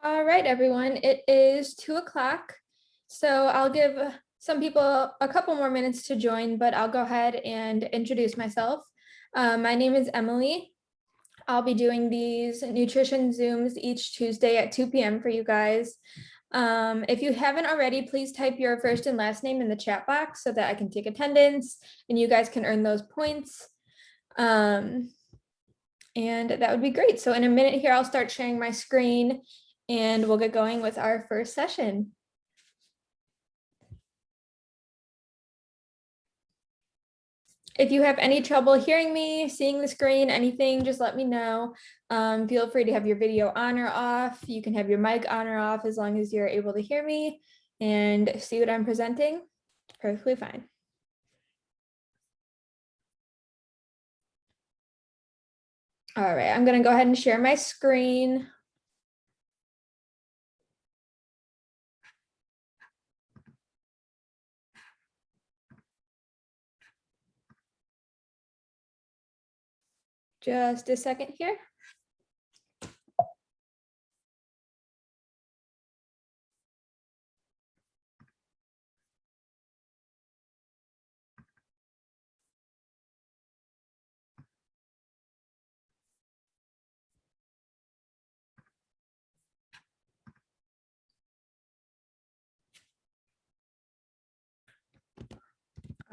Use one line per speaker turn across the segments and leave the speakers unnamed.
All right, everyone, it is 2 o'clock. So I'll give some people a couple more minutes to join, but I'll go ahead and introduce myself. My name is Emily. I'll be doing these nutrition Zooms each Tuesday at 2 p.m. for you guys. If you haven't already, please type your first and last name in the chat box so that I can take attendance and you guys can earn those points. And that would be great. So in a minute here, I'll start sharing my screen and we'll get going with our first session. If you have any trouble hearing me, seeing the screen, anything, just let me know. Feel free to have your video on or off. You can have your mic on or off as long as you're able to hear me and see what I'm presenting. Perfectly fine. All right, I'm going to go ahead and share my screen. Just a second here.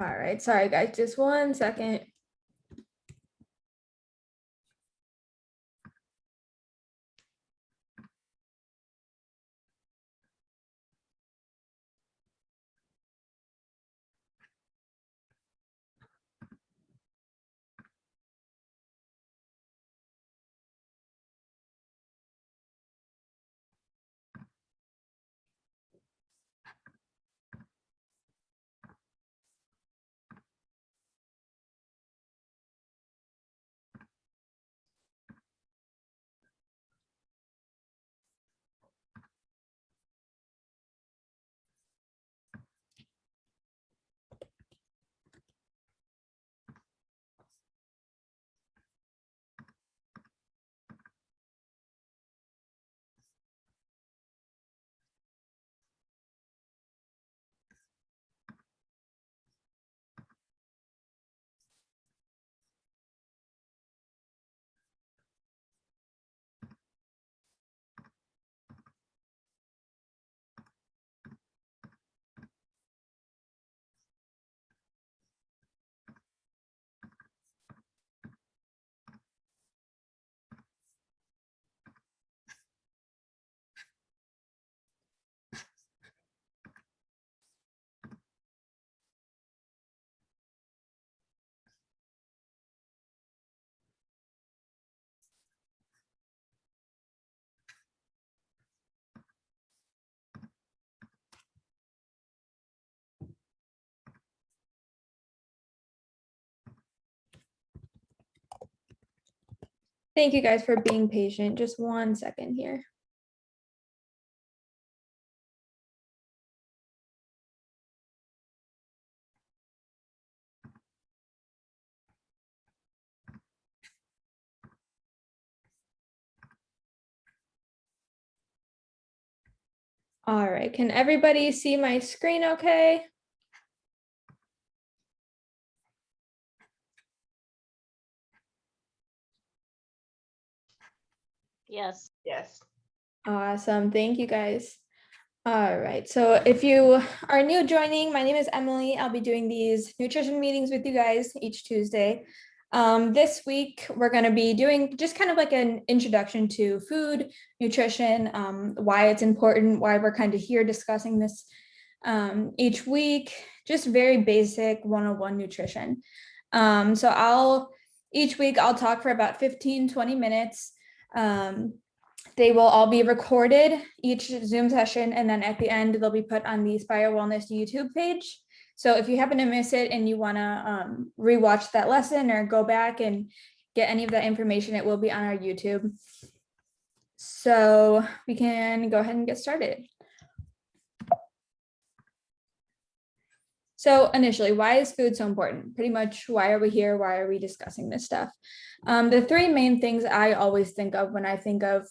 All right, sorry guys, just 1 second. Thank you guys for being patient. Just 1 second here. All right, can everybody see my screen okay?
Yes.
Yes.
Awesome, thank you guys. All right, so if you are new joining, my name is Emily. I'll be doing these nutrition meetings with you guys each Tuesday. This week, we're going to be doing just kind of like an introduction to food, nutrition, why it's important, why we're kind of here discussing this each week, just very basic 101 nutrition. So each week I'll talk for about 15-20 minutes. They will all be recorded, each Zoom session, and then at the end, they'll be put on the Spire Wellness YouTube page. So if you happen to miss it and you want to rewatch that lesson or go back and get any of that information, it will be on our YouTube. So we can go ahead and get started. So initially, why is food so important? Pretty much, why are we here? Why are we discussing this stuff? The three main things I always think of when I think of,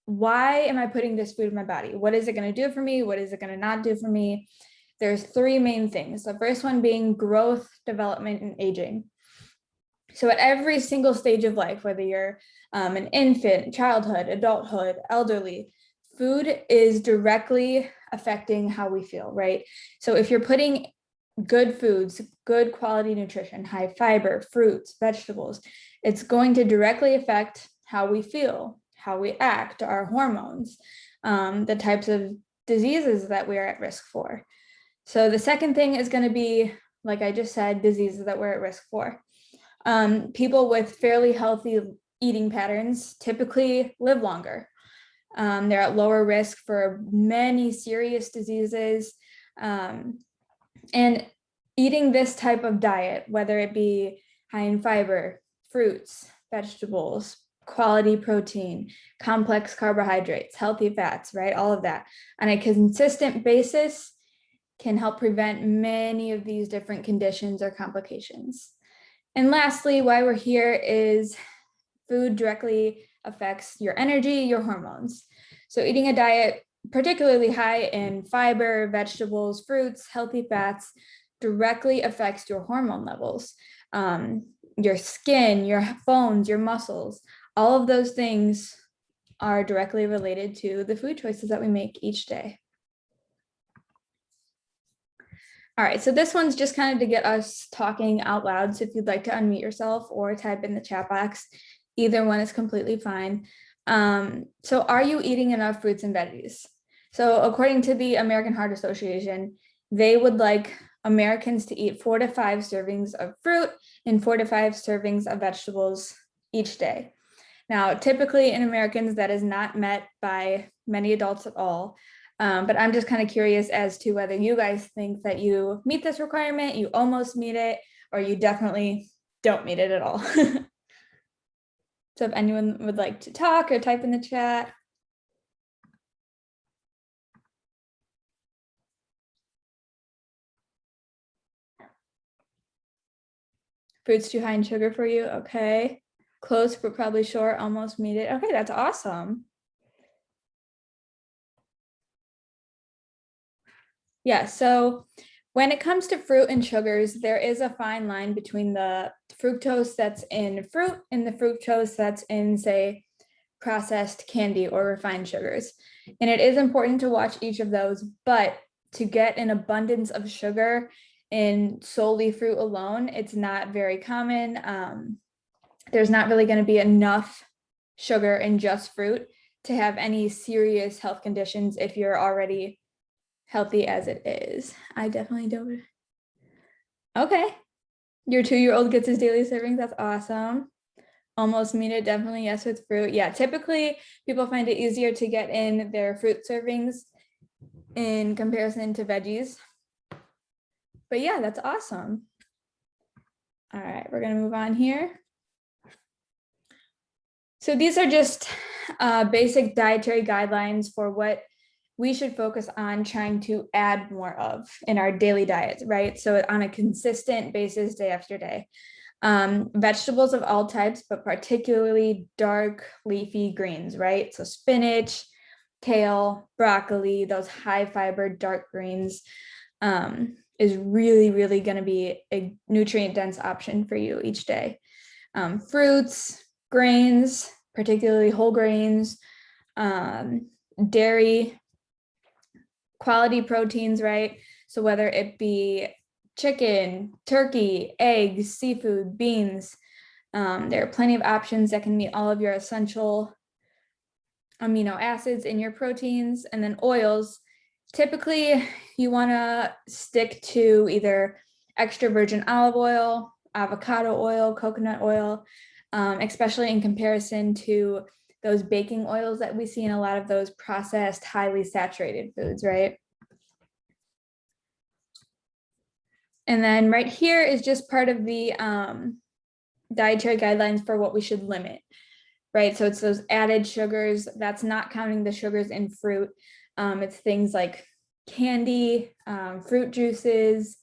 why am I putting this food in my body? What is it going to do for me? What is it going to not do for me? There's three main things. The first one being growth, development, and aging. So at every single stage of life, whether you're an infant, childhood, adulthood, elderly, food is directly affecting how we feel, right? So if you're putting good foods, good quality nutrition, high fiber, fruits, vegetables, it's going to directly affect how we feel, how we act, our hormones, the types of diseases that we are at risk for. So the second thing is going to be, like I just said, diseases that we're at risk for. People with fairly healthy eating patterns typically live longer. They're at lower risk for many serious diseases. And eating this type of diet, whether it be high in fiber, fruits, vegetables, quality protein, complex carbohydrates, healthy fats, right? All of that on a consistent basis can help prevent many of these different conditions or complications. And lastly, why we're here is food directly affects your energy, your hormones. So eating a diet particularly high in fiber, vegetables, fruits, healthy fats directly affects your hormone levels, your skin, your bones, your muscles. All of those things are directly related to the food choices that we make each day. All right, so this one's just kind of to get us talking out loud. So if you'd like to unmute yourself or type in the chat box, either one is completely fine. So are you eating enough fruits and veggies? So according to the American Heart Association, they would like Americans to eat 4 to 5 servings of fruit and 4 to 5 servings of vegetables each day. Now, typically in Americans, that is not met by many adults at all. But I'm just kind of curious as to whether you guys think that you meet this requirement, you almost meet it, or you definitely don't meet it at all. So if anyone would like to talk or type in the chat. Fruits too high in sugar for you? Okay. Close, but probably short, almost meet it. Okay, that's awesome. Yeah, so when it comes to fruit and sugars, there is a fine line between the fructose that's in fruit and the fructose that's in, say, processed candy or refined sugars. And it is important to watch each of those, but to get an abundance of sugar in solely fruit alone, it's not very common. There's not really going to be enough sugar in just fruit to have any serious health conditions if you're already healthy as it is. I definitely don't. Okay. Your 2-year-old gets his daily servings. That's awesome. Almost meet it. Definitely yes with fruit. Yeah, typically people find it easier to get in their fruit servings in comparison to veggies. But yeah, that's awesome. All right, we're going to move on here. So these are just basic dietary guidelines for what we should focus on trying to add more of in our daily diets, right? So on a consistent basis, day after day. Vegetables of all types, but particularly dark leafy greens, right? So spinach, kale, broccoli, those high fiber dark greens is really, really going to be a nutrient dense option for you each day. Fruits, grains, particularly whole grains, dairy, quality proteins, right? So whether it be chicken, turkey, eggs, seafood, beans, there are plenty of options that can meet all of your essential amino acids in your proteins. And then oils, typically you want to stick to either extra virgin olive oil, avocado oil, coconut oil, especially in comparison to those baking oils that we see in a lot of those processed, highly saturated foods, right? And then right here is just part of the dietary guidelines for what we should limit, right? So it's those added sugars. That's not counting the sugars in fruit. It's things like candy, fruit juices,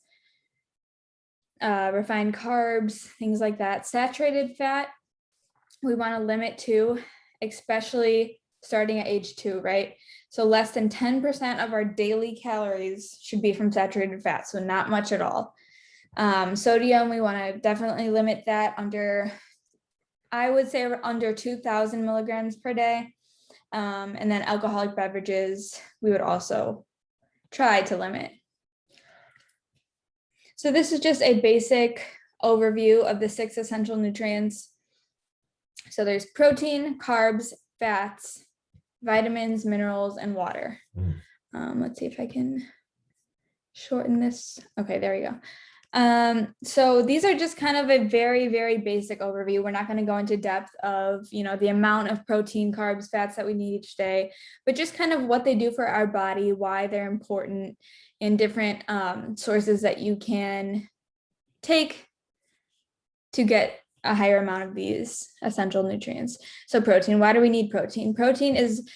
refined carbs, things like that. Saturated fat, we want to limit to, especially starting at age 2, right? So less than 10% of our daily calories should be from saturated fat, so not much at all. Sodium, we want to definitely limit that under, I would say, under 2,000 milligrams per day. And then alcoholic beverages, we would also try to limit. So this is just a basic overview of the 6 essential nutrients. So there's protein, carbs, fats, vitamins, minerals, and water. Let's see if I can shorten this. Okay, there we go. So these are just kind of a very, very basic overview. We're not going to go into depth of, the amount of protein, carbs, fats that we need each day, but just kind of what they do for our body, why they're important, and different sources that you can take to get a higher amount of these essential nutrients. So protein, why do we need protein? Protein is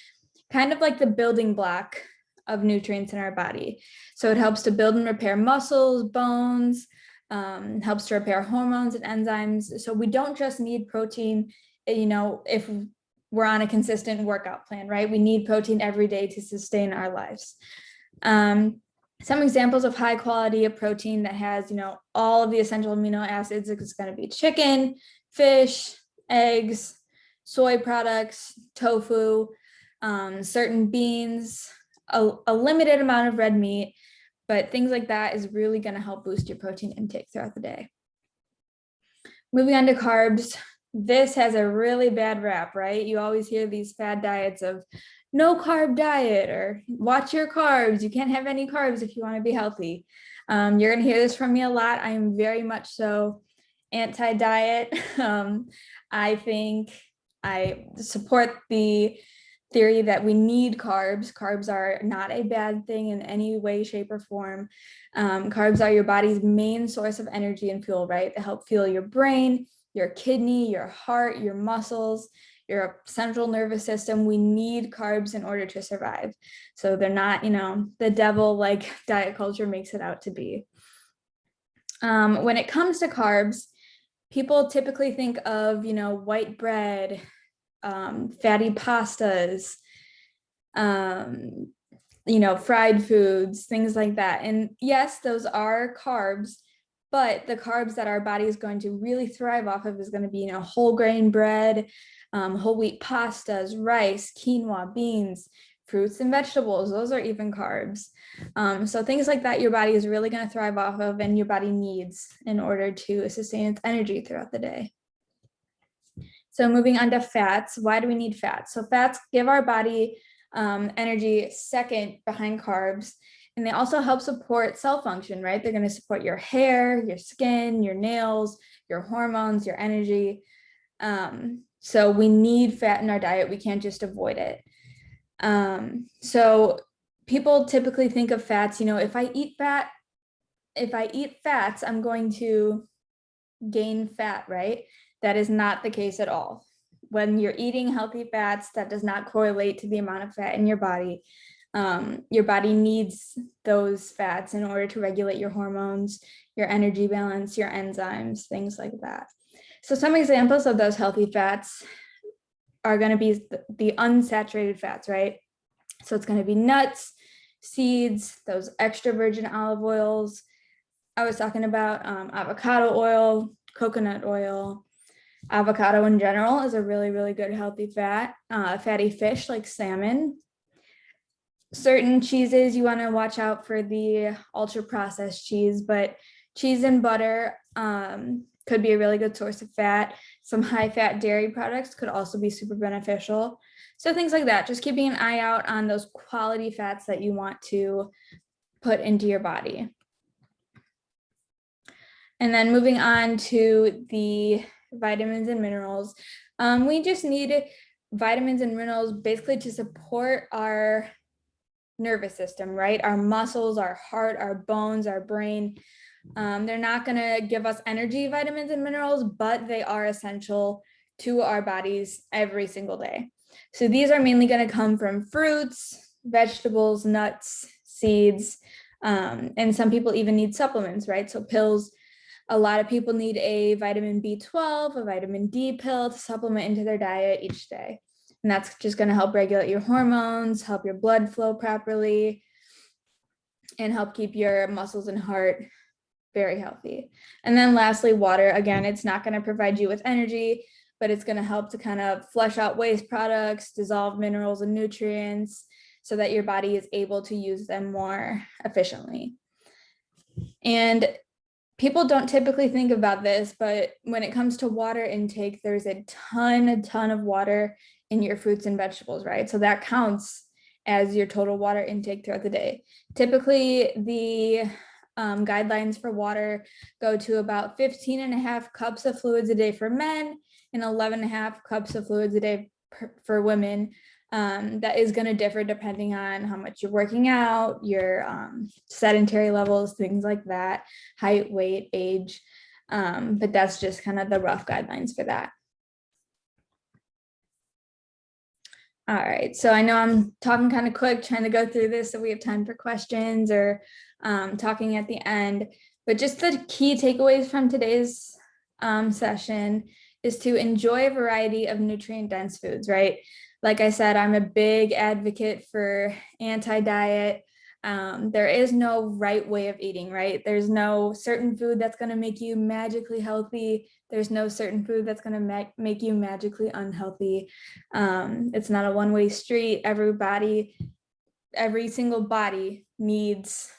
kind of like the building block of nutrients in our body. So it helps to build and repair muscles, bones, helps to repair hormones and enzymes. So we don't just need protein, if we're on a consistent workout plan, right? We need protein every day to sustain our lives. Some examples of high quality of protein that has, all of the essential amino acids is going to be chicken, fish, eggs, soy products, tofu, certain beans, a limited amount of red meat, but things like that is really going to help boost your protein intake throughout the day. Moving on to carbs, this has a really bad rap, right? You always hear these fad diets of no carb diet or watch your carbs. You can't have any carbs if you want to be healthy. You're going to hear this from me a lot. I am very much so anti-diet. I think I support the theory that we need carbs. Carbs are not a bad thing in any way, shape, or form. Carbs are your body's main source of energy and fuel, right? They help fuel your brain, your kidney, your heart, your muscles, your central nervous system. We need carbs in order to survive. So they're not, the devil like diet culture makes it out to be. When it comes to carbs, people typically think of, white bread, fatty pastas, fried foods, things like that. And yes, those are carbs, but the carbs that our body is going to really thrive off of is going to be, whole grain bread, whole wheat pastas, rice, quinoa, beans, fruits and vegetables. Those are even carbs. So things like that, your body is really going to thrive off of and your body needs in order to sustain its energy throughout the day. So moving on to fats, why do we need fats? So fats give our body energy second behind carbs, and they also help support cell function, right? They're going to support your hair, your skin, your nails, your hormones, your energy. So we need fat in our diet. We can't just avoid it. So people typically think of fats, if I eat fats, I'm going to gain fat, right? That is not the case at all. When you're eating healthy fats, that does not correlate to the amount of fat in your body. Your body needs those fats in order to regulate your hormones, your energy balance, your enzymes, things like that. So some examples of those healthy fats are going to be the unsaturated fats, right? So it's going to be nuts, seeds, those extra virgin olive oils. I was talking about avocado oil, coconut oil. Avocado in general is a really, really good healthy fat. Fatty fish like salmon. Certain cheeses, you want to watch out for the ultra processed cheese, but cheese and butter could be a really good source of fat. Some high fat dairy products could also be super beneficial. So things like that, just keeping an eye out on those quality fats that you want to put into your body. And then moving on to the vitamins and minerals. We just need vitamins and minerals basically to support our nervous system, right? Our muscles, our heart, our bones, our brain. They're not going to give us energy vitamins and minerals, but they are essential to our bodies every single day. So these are mainly going to come from fruits, vegetables, nuts, seeds, and some people even need supplements, right? So pills. A lot of people need a vitamin B12, a vitamin D pill to supplement into their diet each day. And that's just going to help regulate your hormones, help your blood flow properly, and help keep your muscles and heart very healthy. And then lastly, water. Again, it's not going to provide you with energy, but it's going to help to kind of flush out waste products, dissolve minerals and nutrients so that your body is able to use them more efficiently. And people don't typically think about this, but when it comes to water intake, there's a ton of water in your fruits and vegetables, right? So that counts as your total water intake throughout the day. Typically, the guidelines for water go to about 15.5 cups of fluids a day for men and 11.5 cups of fluids a day for women. That is going to differ depending on how much you're working out, your sedentary levels, things like that, height, weight, age. But that's just kind of the rough guidelines for that. All right, so I know I'm talking kind of quick, trying to go through this so we have time for questions or talking at the end. But just the key takeaways from today's session is to enjoy a variety of nutrient-dense foods, right? Like I said, I'm a big advocate for anti-diet. There is no right way of eating, right? There's no certain food that's going to make you magically healthy. There's no certain food that's going to make you magically unhealthy. It's not a one-way street. Every single body needs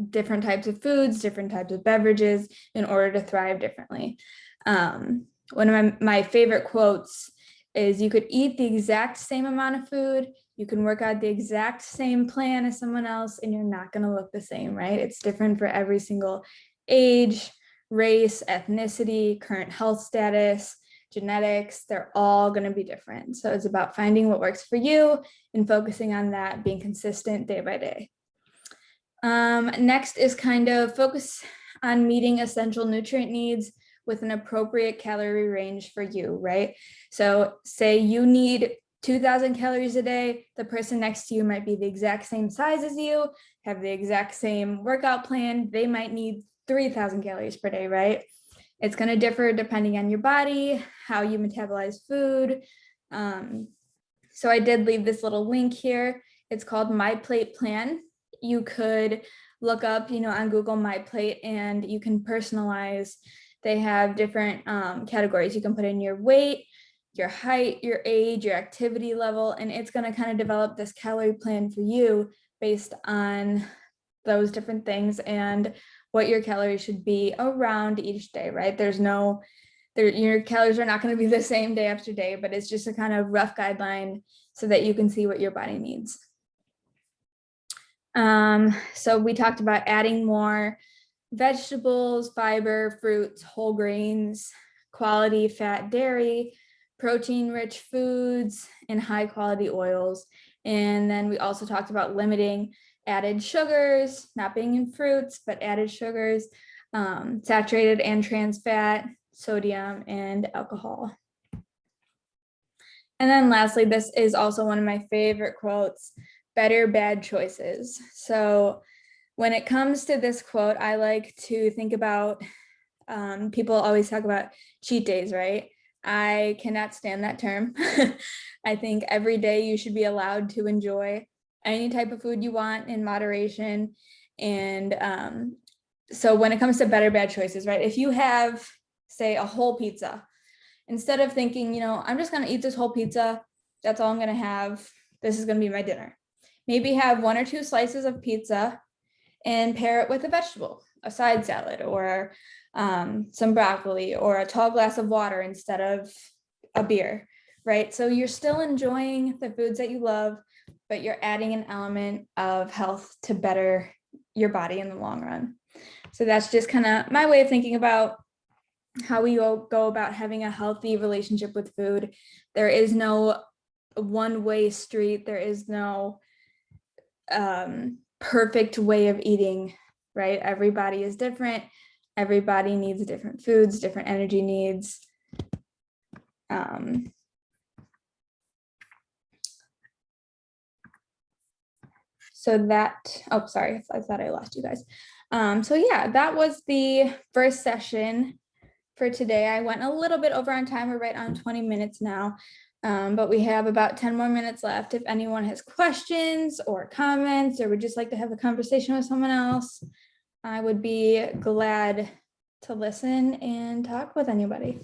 different types of foods, different types of beverages in order to thrive differently. One of my favorite quotes is, you could eat the exact same amount of food, you can work out the exact same plan as someone else, and you're not going to look the same, right? It's different for every single age, race, ethnicity, current health status, genetics. They're all going to be different. So it's about finding what works for you and focusing on that, being consistent day by day. Next is kind of focus on meeting essential nutrient needs with an appropriate calorie range for you, right? So say you need 2,000 calories a day, the person next to you might be the exact same size as you, have the exact same workout plan, they might need 3,000 calories per day, right? It's going to differ depending on your body, how you metabolize food. So I did leave this little link here. It's called My Plate Plan. You could look up, on Google My Plate, and you can personalize. They have different categories. You can put in your weight, your height, your age, your activity level, and it's going to kind of develop this calorie plan for you based on those different things and what your calories should be around each day, right? Your calories are not going to be the same day after day, but it's just a kind of rough guideline so that you can see what your body needs. So we talked about adding more vegetables, fiber, fruits, whole grains, quality fat dairy, protein-rich foods, and high-quality oils. And then we also talked about limiting added sugars, not being in fruits, but added sugars, saturated and trans fat, sodium, and alcohol. And then lastly, this is also one of my favorite quotes, better bad choices. So when it comes to this quote, I like to think about, people always talk about cheat days, right? I cannot stand that term. I think every day you should be allowed to enjoy any type of food you want in moderation. And so when it comes to better bad choices, right? If you have, say, a whole pizza, instead of thinking, I'm just going to eat this whole pizza, that's all I'm going to have, this is going to be my dinner. Maybe have 1 or 2 slices of pizza and pair it with a vegetable, a side salad, or some broccoli, or a tall glass of water instead of a beer, right? So you're still enjoying the foods that you love, but you're adding an element of health to better your body in the long run. So that's just kind of my way of thinking about how we go about having a healthy relationship with food. There is no one-way street. There is no perfect way of eating, right? Everybody is different. Everybody needs different foods, different energy needs. So that, oh, sorry, I thought I lost you guys. So yeah, that was the first session for today. I went a little bit over on time. We're right on 20 minutes now, But we have about 10 more minutes left. If anyone has questions or comments, or would just like to have a conversation with someone else, I would be glad to listen and talk with anybody.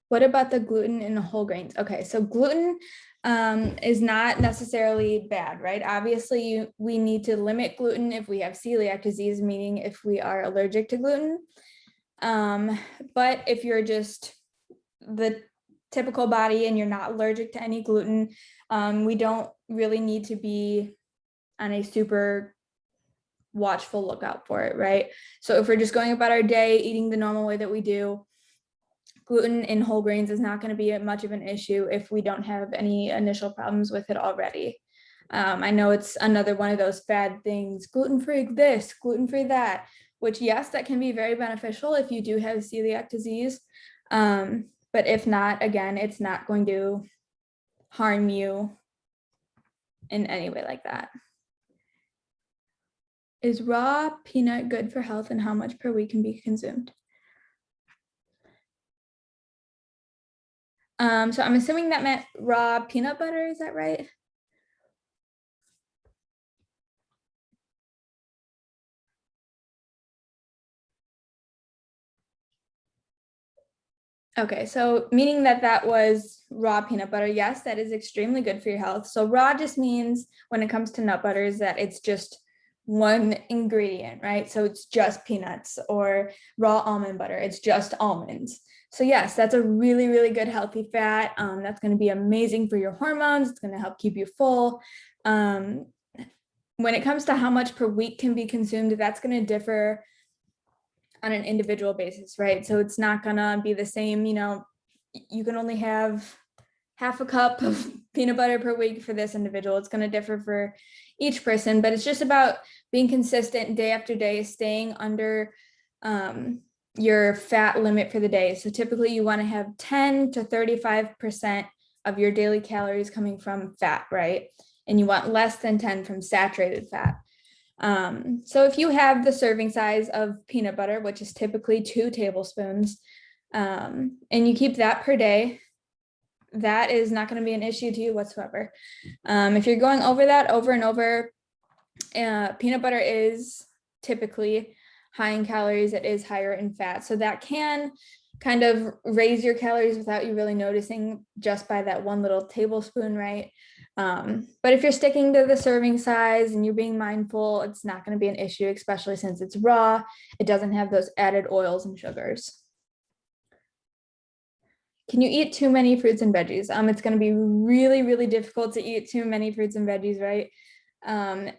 What about the gluten in whole grains? Okay, so gluten is not necessarily bad, right? Obviously, we need to limit gluten if we have celiac disease, meaning if we are allergic to gluten. But if you're just the typical body and you're not allergic to any gluten, we don't really need to be on a super watchful lookout for it, right? So if we're just going about our day eating the normal way that we do, gluten in whole grains is not going to be much of an issue if we don't have any initial problems with it already. I know it's another one of those fad things, gluten-free this, gluten-free that, which yes, that can be very beneficial if you do have celiac disease. But if not, again, it's not going to harm you in any way like that. Is raw peanut good for health, and how much per week can be consumed? So I'm assuming that meant raw peanut butter, is that right? Okay, so meaning that that was raw peanut butter, yes, that is extremely good for your health. So raw just means when it comes to nut butters that it's just one ingredient, right? So it's just peanuts, or raw almond butter, it's just almonds. So yes, that's a really, really good healthy fat. That's going to be amazing for your hormones. It's going to help keep you full. When it comes to how much per week can be consumed, that's going to differ on an individual basis, right? So it's not gonna be the same, you can only have half a cup of peanut butter per week for this individual. It's gonna differ for each person, but it's just about being consistent day after day, staying under your fat limit for the day. So typically you wanna have 10 to 35% of your daily calories coming from fat, right? And you want less than 10 from saturated fat. So if you have the serving size of peanut butter, which is typically 2 tablespoons, and you keep that per day, that is not going to be an issue to you whatsoever. If you're going over that over and over, peanut butter is typically high in calories. It is higher in fat. So that can kind of raise your calories without you really noticing just by that one little tablespoon, right? But if you're sticking to the serving size and you're being mindful, it's not going to be an issue, especially since it's raw. It doesn't have those added oils and sugars. Can you eat too many fruits and veggies? It's going to be really, really difficult to eat too many fruits and veggies, right?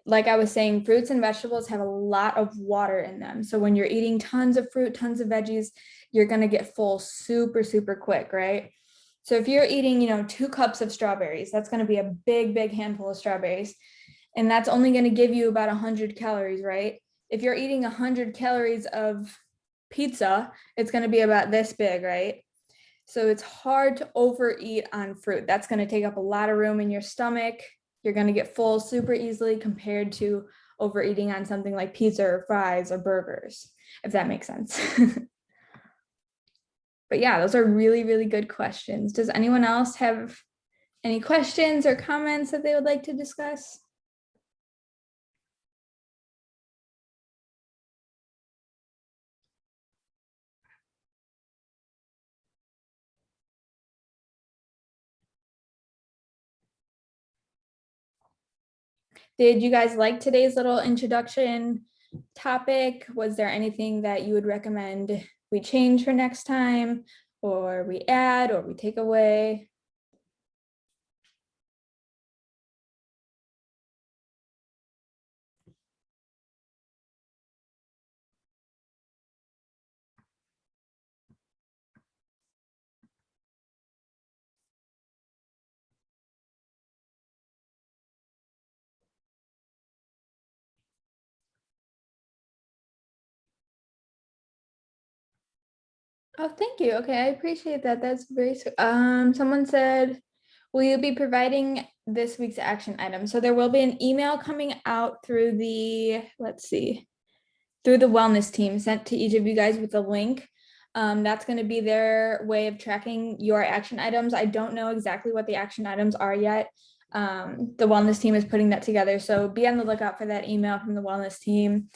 Like I was saying, fruits and vegetables have a lot of water in them. So when you're eating tons of fruit, tons of veggies, you're going to get full super, super quick, right? So if you're eating, 2 cups of strawberries, that's going to be a big, big handful of strawberries. And that's only going to give you about 100 calories, right? If you're eating 100 calories of pizza, it's going to be about this big, right? So it's hard to overeat on fruit. That's going to take up a lot of room in your stomach. You're going to get full super easily compared to overeating on something like pizza or fries or burgers, if that makes sense. But yeah, those are really, really good questions. Does anyone else have any questions or comments that they would like to discuss? Did you guys like today's little introduction topic? Was there anything that you would recommend we change for next time, or we add, or we take away? Oh, thank you. Okay, I appreciate that. That's very someone said, will you be providing this week's action item? So there will be an email coming out through the, let's see, through the wellness team sent to each of you guys with a link. That's going to be their way of tracking your action items. I don't know exactly what the action items are yet. The wellness team is putting that together. So be on the lookout for that email from the wellness team.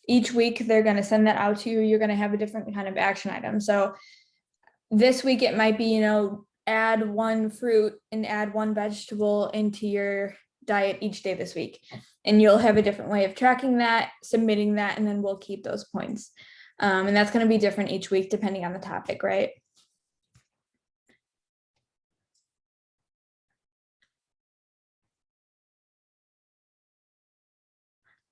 Each week they're going to send that out to you. You're going to have a different kind of action item. So this week it might be, add one fruit and add one vegetable into your diet each day this week. And you'll have a different way of tracking that, submitting that, and then we'll keep those points. And that's going to be different each week depending on the topic, right?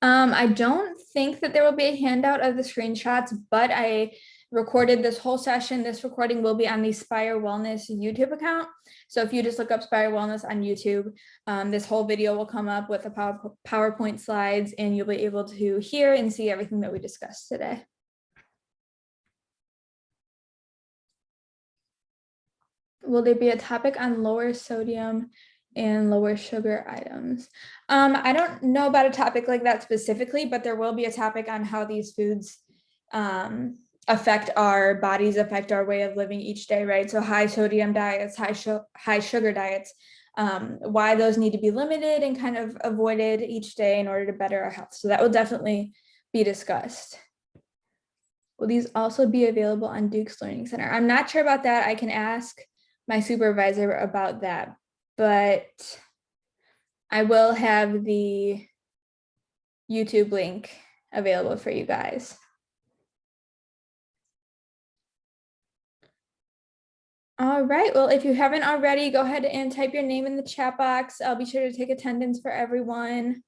I don't think that there will be a handout of the screenshots, but I recorded this whole session. This recording will be on the Spire Wellness YouTube account. So if you just look up Spire Wellness on YouTube, this whole video will come up with the PowerPoint slides, and you'll be able to hear and see everything that we discussed today. Will there be a topic on lower sodium and lower sugar items? I don't know about a topic like that specifically, but there will be a topic on how these foods affect our bodies, affect our way of living each day, right? So high sodium diets, high sugar diets, why those need to be limited and kind of avoided each day in order to better our health. So that will definitely be discussed. Will these also be available on Duke's Learning Center? I'm not sure about that. I can ask my supervisor about that, but I will have the YouTube link available for you guys. All right, well, if you haven't already, go ahead and type your name in the chat box. I'll be sure to take attendance for everyone.